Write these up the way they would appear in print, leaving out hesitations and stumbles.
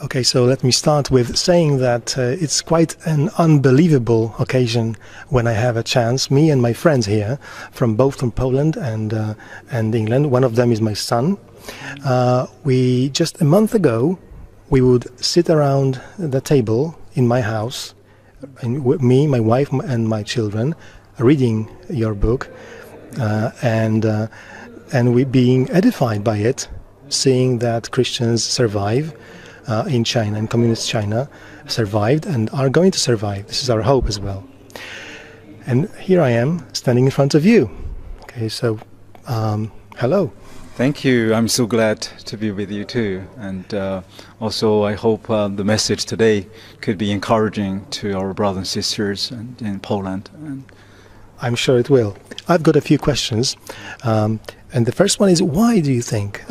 Okay, so let me start with saying that it's quite an unbelievable occasion when I have a chance, me and my friends here, from Poland and England. One of them is my son. We just a month ago, we would sit around the table in my house, me, my wife, and my children, reading your book, and we being edified by it, seeing that Christians survive. In China, in communist China, survived and are going to survive. This is our hope as well. And here I am, standing in front of you. Okay, so hello. Thank you. I'm so glad to be with you too. And also I hope the message today could be encouraging to our brothers and sisters in Poland. I'm sure it will. I've got a few questions. And the first one is, why do you think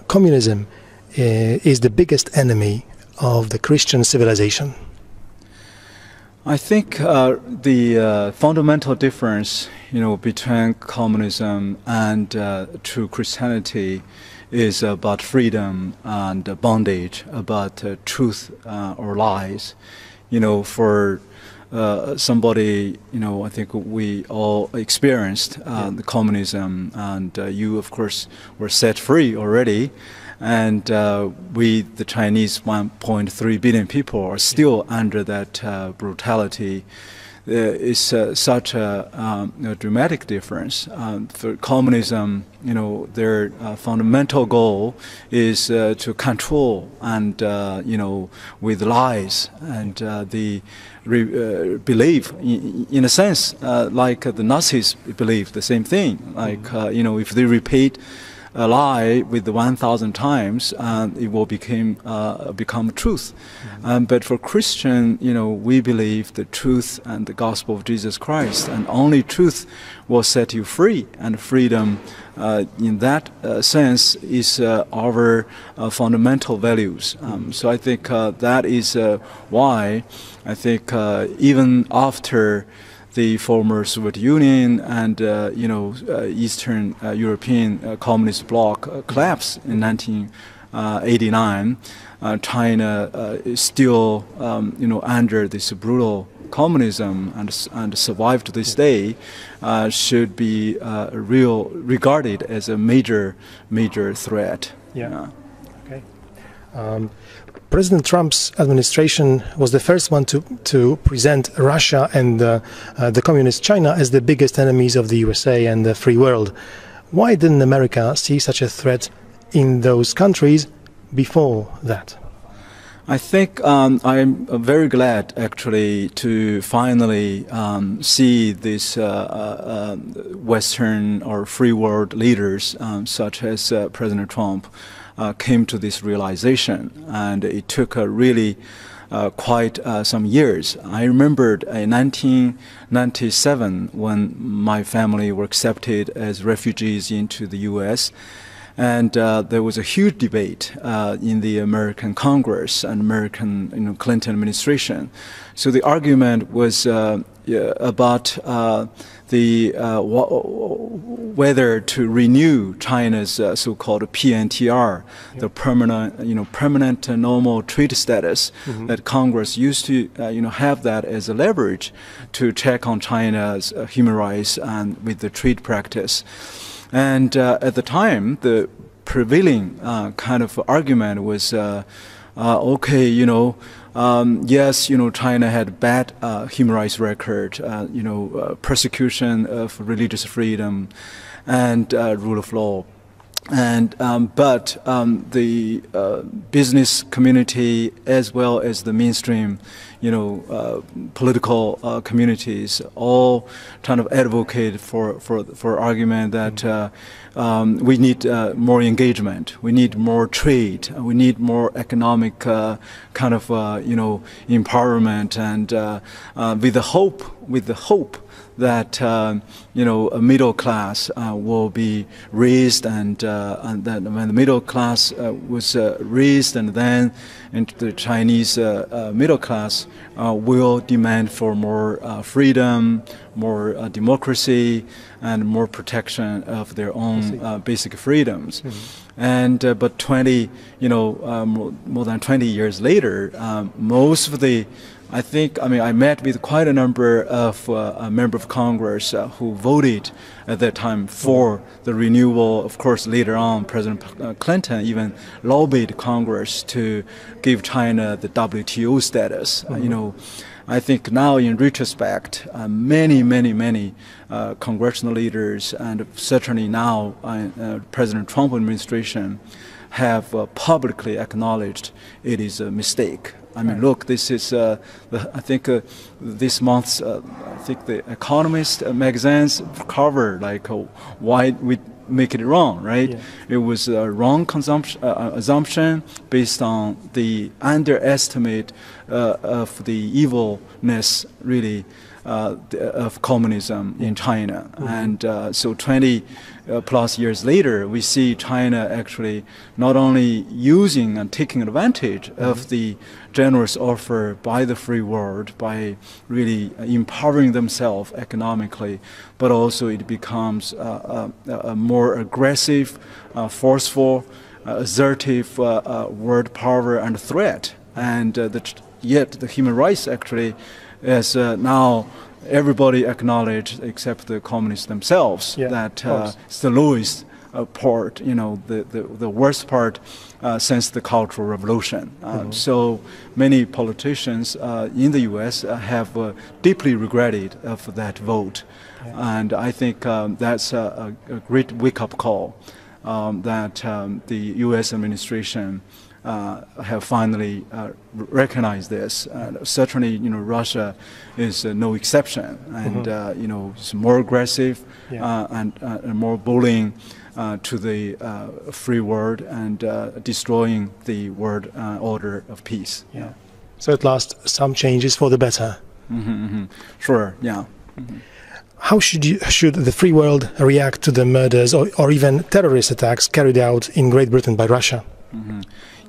communism is the biggest enemy of the Christian civilization? I think the fundamental difference, between communism and true Christianity is about freedom and bondage, about truth or lies. For somebody, I think we all experienced the communism, and you, of course, were set free already. And we, the Chinese 1.3 billion people, are still under that brutality. It's such a dramatic difference. For communism, their fundamental goal is to control and, with lies and the believe, in a sense, like the Nazis believe the same thing. Like, if they repeat a lie with 1,000 times, it will become truth. But for Christian, we believe the truth and the gospel of Jesus Christ, and only truth will set you free. And freedom, in that sense, is our fundamental values. So I think that is why I think even after the former Soviet Union and Eastern European communist bloc collapsed in 1989, China is still under this brutal communism and survived to this day, should be regarded as a major threat. Yeah. Okay. President Trump's administration was the first one to present Russia and the communist China as the biggest enemies of the USA and the free world. Why didn't America see such a threat in those countries before that? I think I'm very glad, actually, to finally see these Western or free world leaders, such as President Trump, came to this realization, and it took really quite some years. I remembered in 1997 when my family were accepted as refugees into the U.S., and there was a huge debate in the American Congress and American Clinton administration. So the argument was about whether to renew China's so-called PNTR, the permanent normal trade status, that Congress used to have that as a leverage to check on China's human rights and with the trade practice. And at the time, the prevailing kind of argument was, okay, yes, China had bad human rights record, persecution of religious freedom and rule of law. And but the business community, as well as the mainstream, political communities, all kind of advocate for argument that we need more engagement, we need more trade, we need more economic kind of empowerment, and with the hope that a middle class will be raised, and that when the middle class was raised, and then the Chinese middle class will demand for more freedom, more democracy, and more protection of their own basic freedoms. And but 20, more than 20 years later, most of the, I met with quite a number of members of Congress who voted at that time for the renewal. Of course, later on, President Clinton even lobbied Congress to give China the WTO status. I think now, in retrospect, many congressional leaders and certainly now President Trump administration have publicly acknowledged it is a mistake. Look, this is, I think this month's, the Economist magazine's cover, why we make it wrong, right? Yeah. It was a wrong assumption based on the underestimate of the evilness, really, of communism in China. And so 20 plus years later, we see China actually not only using and taking advantage of the generous offer by the free world, by really empowering themselves economically, but also it becomes a more aggressive, forceful, assertive word power and threat. And yet the human rights actually is now everybody acknowledged except the communists themselves that it's the lowest part, the worst part since the Cultural Revolution. So many politicians in the U.S. have deeply regretted of that vote. And I think that's a great wake-up call that the U.S. administration have finally recognized this. Certainly, Russia is no exception, and it's more aggressive and more bullying to the free world and destroying the world order of peace. Yeah. So at last, some changes for the better. Sure. Yeah. How should the free world react to the murders or even terrorist attacks carried out in Great Britain by Russia?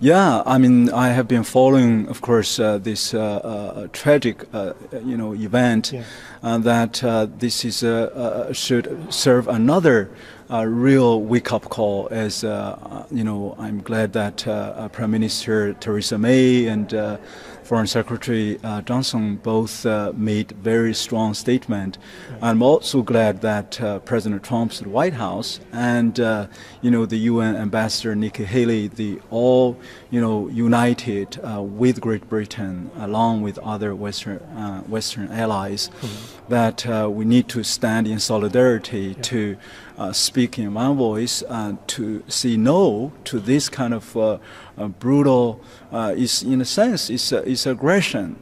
Yeah, I have been following, of course, this tragic, event, that this is should serve another real wake-up call. As I'm glad that Prime Minister Theresa May and Foreign Secretary Johnson both made very strong statement. I'm also glad that President Trump's White House and the UN Ambassador Nikki Haley, they all united with Great Britain along with other Western allies, that we need to stand in solidarity to speak in one voice, to say no to this kind of brutal, is in a sense, is aggression,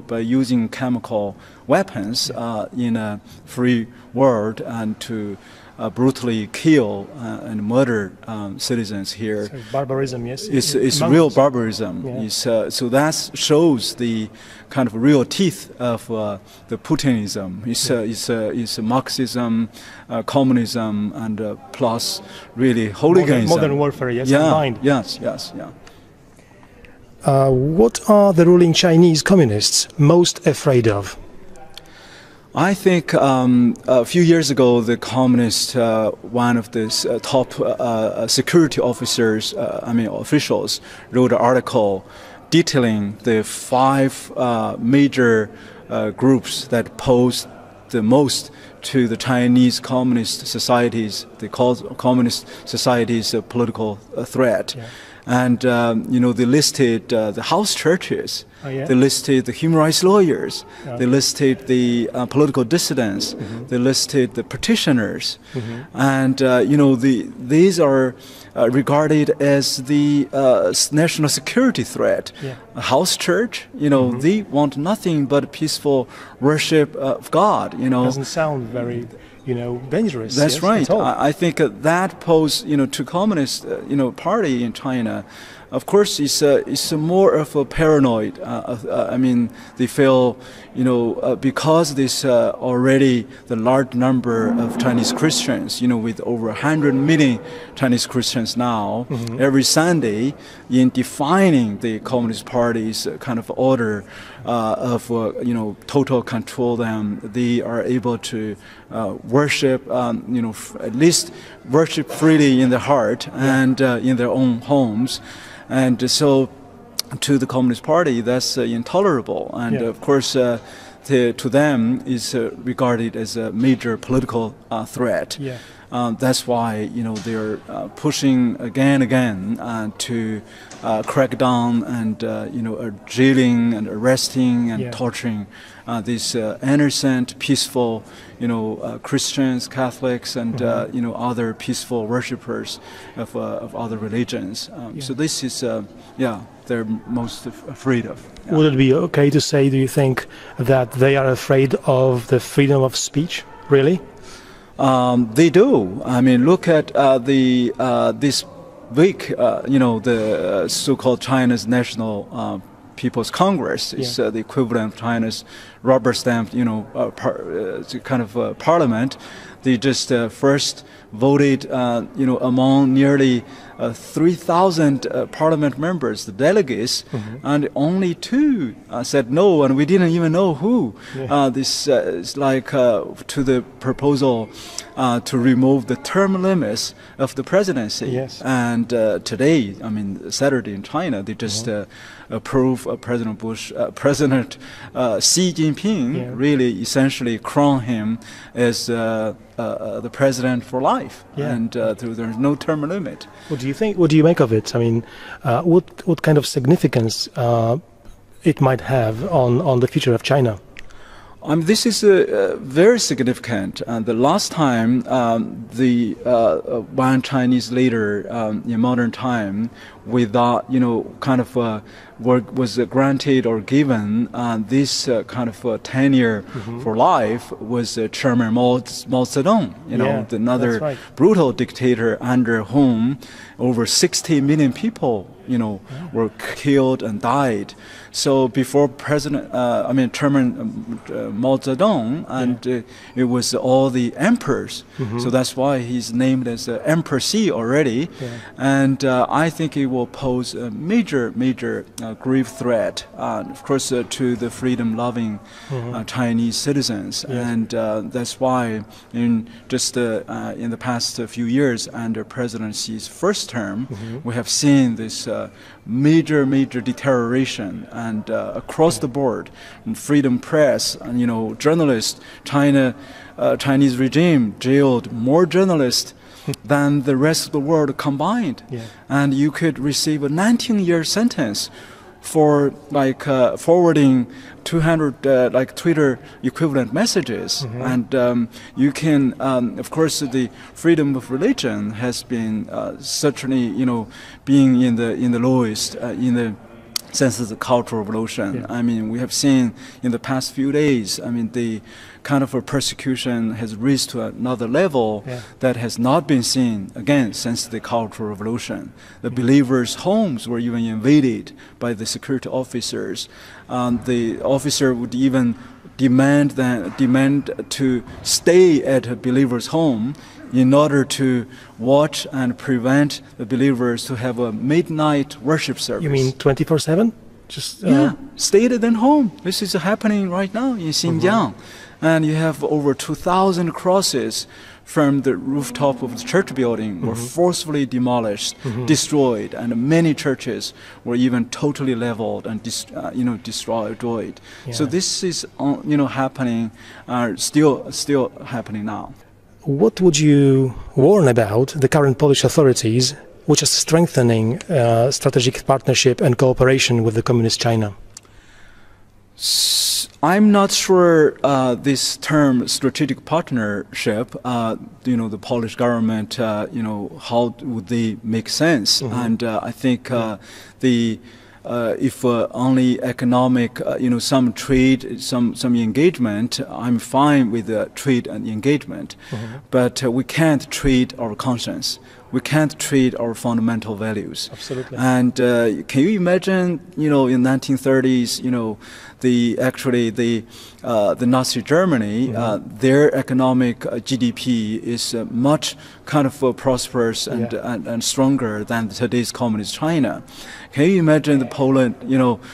by using chemical weapons in a free world, and to brutally kill and murder citizens here. So barbarism, yes. It's real barbarism. Yeah. So that shows the kind of real teeth of the Putinism. It's Marxism, communism, and plus really hooliganism. Modern warfare, yes. Combined. Yes. What are the ruling Chinese communists most afraid of? I think a few years ago, the communist, one of the top security officers, officials, wrote an article detailing the 5 major groups that pose the most to the Chinese communist societies. They call communist societies a political threat. Yeah. And, they listed the house churches, they listed the human rights lawyers, they listed the political dissidents, they listed the petitioners. And, these are regarded as the national security threat. A house church, they want nothing but peaceful worship of God, Doesn't sound very dangerous. That's right. I think that pose, to Communist, party in China, of course, it's more of a paranoid. I mean, they feel, because this already the large number of Chinese Christians, with over 100 million Chinese Christians now, every Sunday, in defining the Communist Party's kind of order of total control them, they are able to worship, at least worship freely in their heart and in their own homes. And so to the Communist Party, that's intolerable. And of course, to them is regarded as a major political threat. Yeah. That's why they're pushing again and again to crack down and jailing and arresting and torturing these innocent, peaceful Christians, Catholics, and other peaceful worshippers of other religions. So this is they're most afraid of. Yeah. Would it be okay to say, do you think, that they are afraid of the freedom of speech? Really? They do. I mean, look at this week. The so-called China's National People's Congress is the equivalent of China's rubber stamp, parliament. They just first voted, among nearly 3,000 parliament members, the delegates, and only 2 said no, and we didn't even know who. This is like to the proposal to remove the term limits of the presidency. Yes. And today, I mean, Saturday in China, they just approve President Xi Jinping, really essentially crown him as the president for life, and there's no term limit. What do you think? What do you make of it? I mean, what kind of significance it might have on the future of China? This is very significant. The last time one Chinese leader in modern time without, was granted or given this kind of tenure for life was Chairman Mao Zedong, another brutal dictator under whom over 60 million people, were killed and died. So before Chairman Mao Zedong, and it was all the emperors. So that's why he's named as Emperor Xi already. And I think it will pose a major grave threat, of course, to the freedom-loving Chinese citizens. And that's why in the past few years under President Xi's first term, we have seen this major deterioration and across the board, freedom press, and journalists. Chinese regime jailed more journalists than the rest of the world combined, and you could receive a 19-year sentence for forwarding 200 Twitter equivalent messages. And you can, of course, the freedom of religion has been certainly, being in the lowest in the sense of the Cultural Revolution. I mean, we have seen in the past few days, the kind of a persecution has reached to another level that has not been seen, again, since the Cultural Revolution. The believers' homes were even invaded by the security officers. The officer would even demand to stay at a believer's home in order to watch and prevent the believers to have a midnight worship service. You mean 24/7? Just stayed at their home. This is happening right now in Xinjiang. And you have over 2,000 crosses from the rooftop of the church building were forcibly demolished, destroyed, and many churches were even totally leveled and destroyed. So this is happening, still happening now. What would you warn about the current Polish authorities, which are strengthening strategic partnership and cooperation with the Communist China? I'm not sure this term strategic partnership, the Polish government, how would they make sense? And I think if only economic, some trade, some engagement, I'm fine with trade and engagement. But we can't trade our conscience. we can't trade our fundamental values. Absolutely. And can you imagine, in 1930s, the Nazi Germany, their economic GDP is much kind of prosperous and stronger than today's communist China. Can you imagine the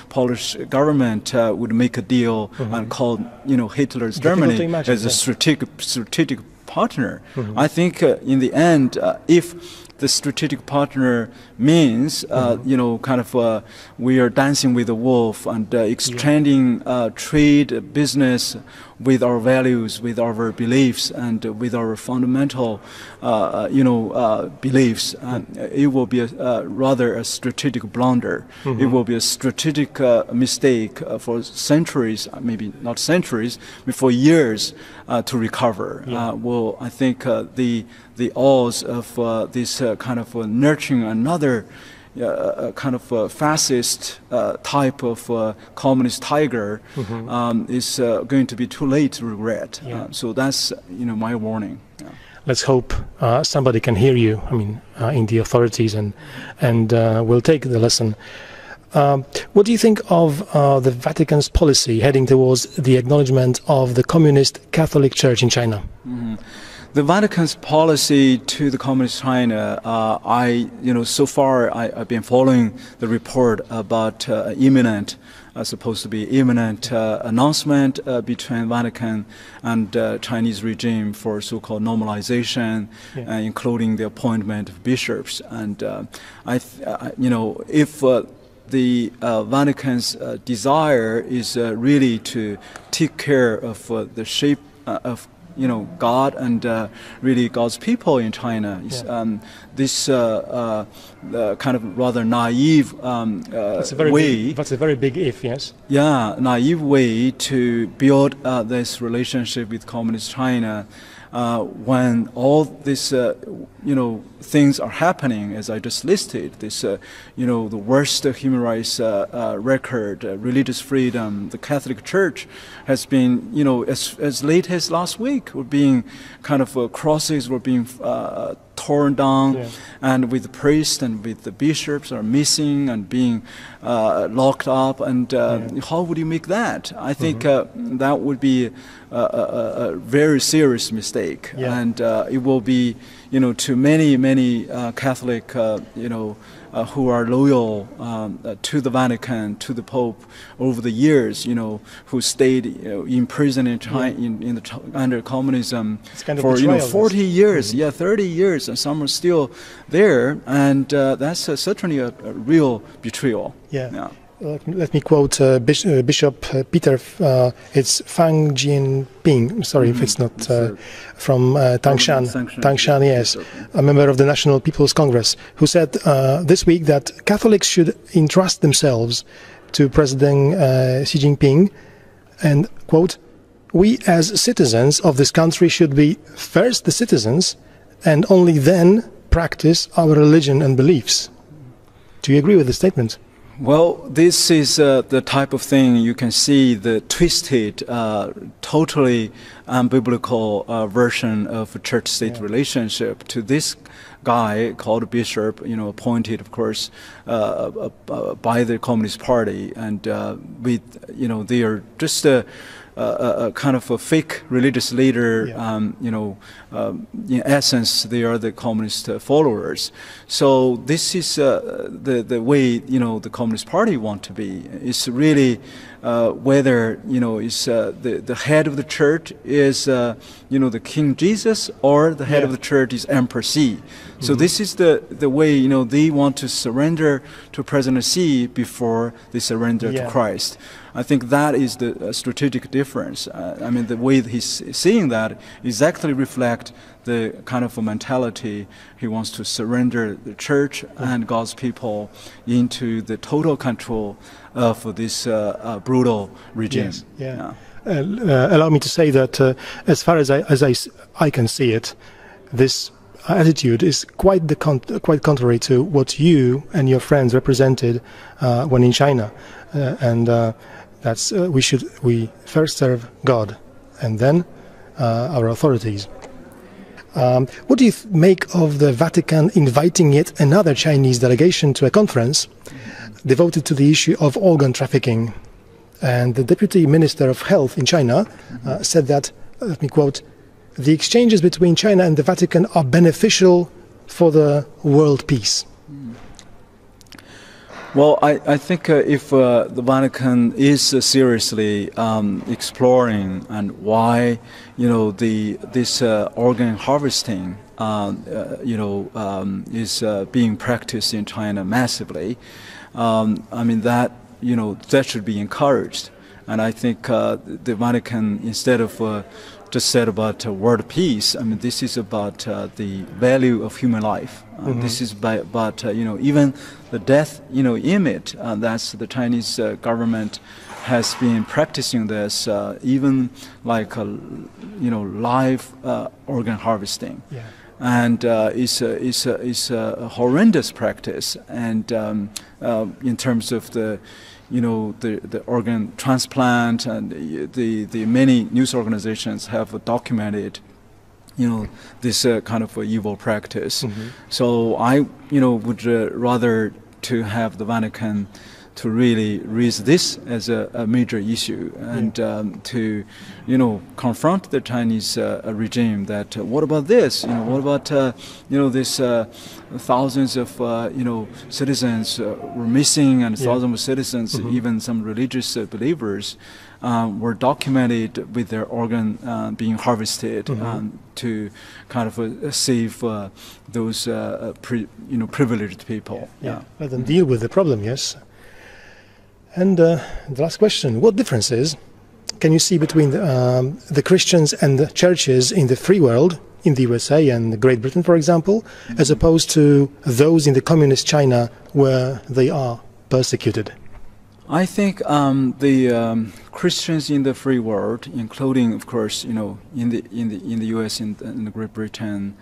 Polish government would make a deal and call, Hitler's Germany as a strategic partner? I think in the end, if the strategic partner means, we are dancing with the wolf and extending trade, business with our values, with our beliefs, and with our fundamental, beliefs. It will be rather a strategic blunder. It will be a strategic mistake for centuries, maybe not centuries, but for years to recover. Well, I think the odds of this kind of nurturing another kind of fascist type of communist tiger is going to be too late to regret. So that's my warning. Let's hope somebody can hear you. I mean, in the authorities, and will take the lesson. What do you think of the Vatican's policy heading towards the acknowledgement of the Communist Catholic Church in China? The Vatican's policy to the Communist China, so far I've been following the report about supposed to be imminent announcement between Vatican and Chinese regime for so-called normalization, including the appointment of bishops. And if the Vatican's desire is really to take care of the shape of God and really God's people in China. This kind of rather naive way. That's a very big if, yes? Yeah, naive way to build this relationship with Communist China when all these things are happening, as I just listed, this the worst human rights record, religious freedom. The Catholic Church has been, as late as last week, were being kind of crosses were being torn down, and with the priests and with the bishops are missing and being locked up. And how would you make that? I think that would be a very serious mistake, and it will be, to many Catholic, who are loyal to the Vatican, to the Pope over the years, who stayed in prison in China, under communism for 40 years, 30 years, and some are still there, and that's certainly a real betrayal. Let me quote Bishop Peter. It's Fang Jianping. Sorry if it's not from Tangshan, yes, a member of the National People's Congress, who said this week that Catholics should entrust themselves to President Xi Jinping, and quote, "We as citizens of this country should be first the citizens, and only then practice our religion and beliefs." Do you agree with the statement? Well, this is the type of thing you can see the twisted, totally unbiblical version of a church-state relationship to this guy called a bishop, appointed, of course, by the Communist Party, and with, they are just a kind of a fake religious leader. In essence, they are the communist followers. So this is the way the Communist Party want to be. It's really whether is the head of the church is the King Jesus, or the head of the church is Emperor Xi. So this is the way they want to surrender to President Xi before they surrender to Christ. I think that is the strategic difference. The way he's seeing that exactly reflect the kind of a mentality. He wants to surrender the church and God's people into the total control of this brutal regime. Allow me to say that as far as I can see it, this attitude is quite contrary to what you and your friends represented when in China, and that's we first serve God and then our authorities. What do you make of the Vatican inviting yet another Chinese delegation to a conference devoted to the issue of organ trafficking? And the Deputy Minister of Health in China said that, let me quote, "The exchanges between China and the Vatican are beneficial for the world peace." Well, I think if the Vatican is seriously exploring and why, this organ harvesting, is being practiced in China massively, I mean that should be encouraged. And I think the Vatican, instead of just said about world peace, I mean this is about the value of human life. This is about even the death in it. That's the Chinese government has been practicing this, even like live organ harvesting. Yeah. And it's a horrendous practice. And in terms of the organ transplant, and the many news organizations have documented this kind of evil practice. So I would rather to have the Vatican to really raise this as a major issue, and to confront the Chinese regime that what about this, what about this thousands of citizens were missing, and thousands of citizens, even some religious believers were documented with their organ being harvested to kind of save those privileged people. Let them deal with the problem. Yes. And the last question: what differences can you see between the Christians and the churches in the free world, in the USA and Great Britain, for example, as opposed to those in the communist China where they are persecuted? I think the Christians in the free world, including, of course, in the U.S. and in Great Britain,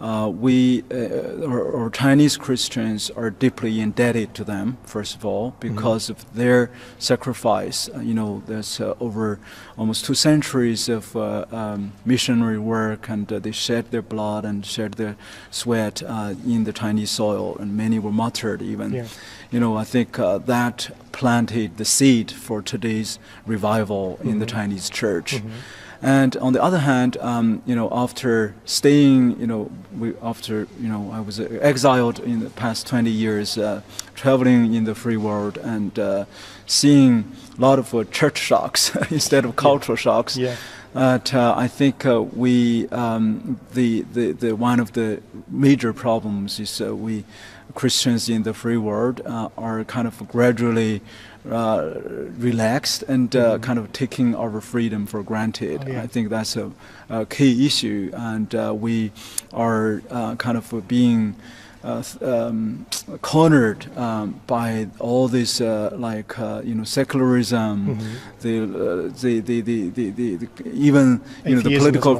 or Chinese Christians are deeply indebted to them, first of all, because of their sacrifice. There's over almost 2 centuries of missionary work, and they shed their blood and shed their sweat in the Chinese soil, and many were martyred even. Yeah. I think that planted the seed for today's revival in the Chinese church. And on the other hand, after staying, I was exiled in the past 20 years, traveling in the free world and seeing a lot of church shocks instead of cultural shocks. Yeah. I think the one of the major problems is we Christians in the free world are kind of gradually relaxed and kind of taking our freedom for granted. I think that's a key issue, and we are kind of being cornered by all this secularism, the even the political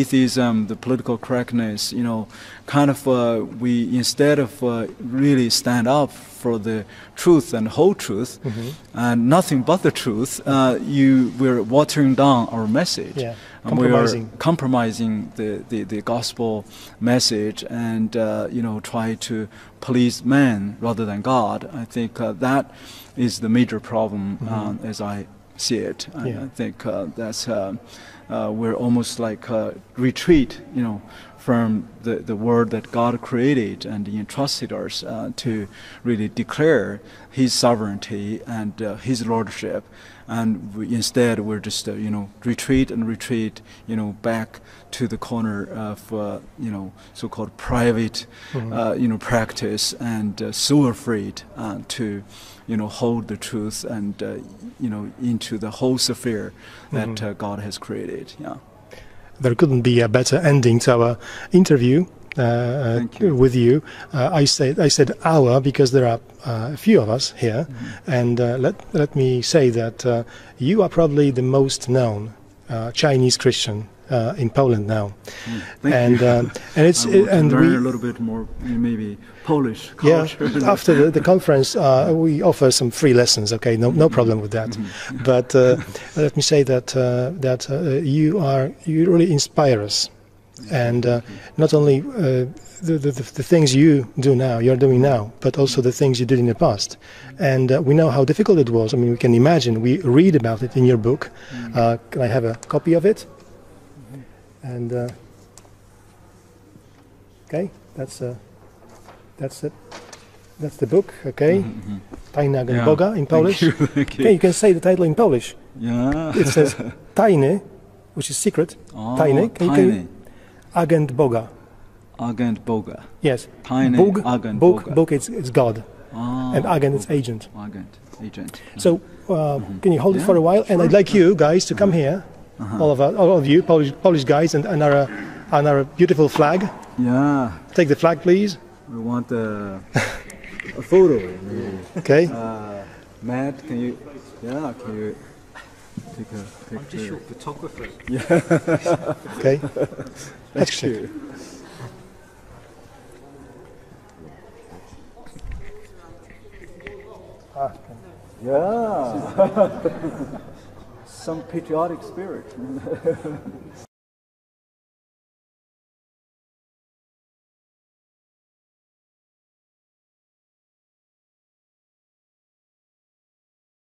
atheism, the political correctness. Kind of we, instead of really stand up for the truth and whole truth and nothing but the truth, we're watering down our message. Yeah. And we are compromising the gospel message, and try to please man rather than God. I think that is the major problem as I see it. I think that's we're almost like retreat, from the word that God created and entrusted us to really declare His sovereignty and His lordship. And instead, we're just retreat, back to the corner of so-called private, practice, and so afraid to hold the truth and into the whole sphere that God has created. Yeah. There couldn't be a better ending to our interview with you. I said our because there are a few of us here, and let me say that you are probably the most known Chinese Christian in Poland now. And it's and we learn a little bit more maybe Polish culture. Yeah, after the conference we offer some free lessons. Okay, no problem with that. But let me say that you really inspire us And not only the things you're doing now, but also the things you did in the past. And we know how difficult it was. I mean, we can imagine, we read about it in your book. Can I have a copy of it? And okay, that's the book, okay? Tajny agent Boga in Polish. Thank you. Okay, you can say the title in Polish. Yeah. It says Tajny, which is secret. Oh, Tajny. Tajny. Agent Boga. Agent Boga. Yes. Tajny Bóg, agent Bóg, Boga. Bóg it's God. Oh, And agent is agent. Agent. So can you hold it for a while? And I'd like you guys to come here, all of you, Polish guys, and our beautiful flag. Yeah. Take the flag, please. We want a photo. Okay. Matt, can you take a picture? I'm just your photographer. Okay. Thank That's you. Yeah. Some patriotic spirit.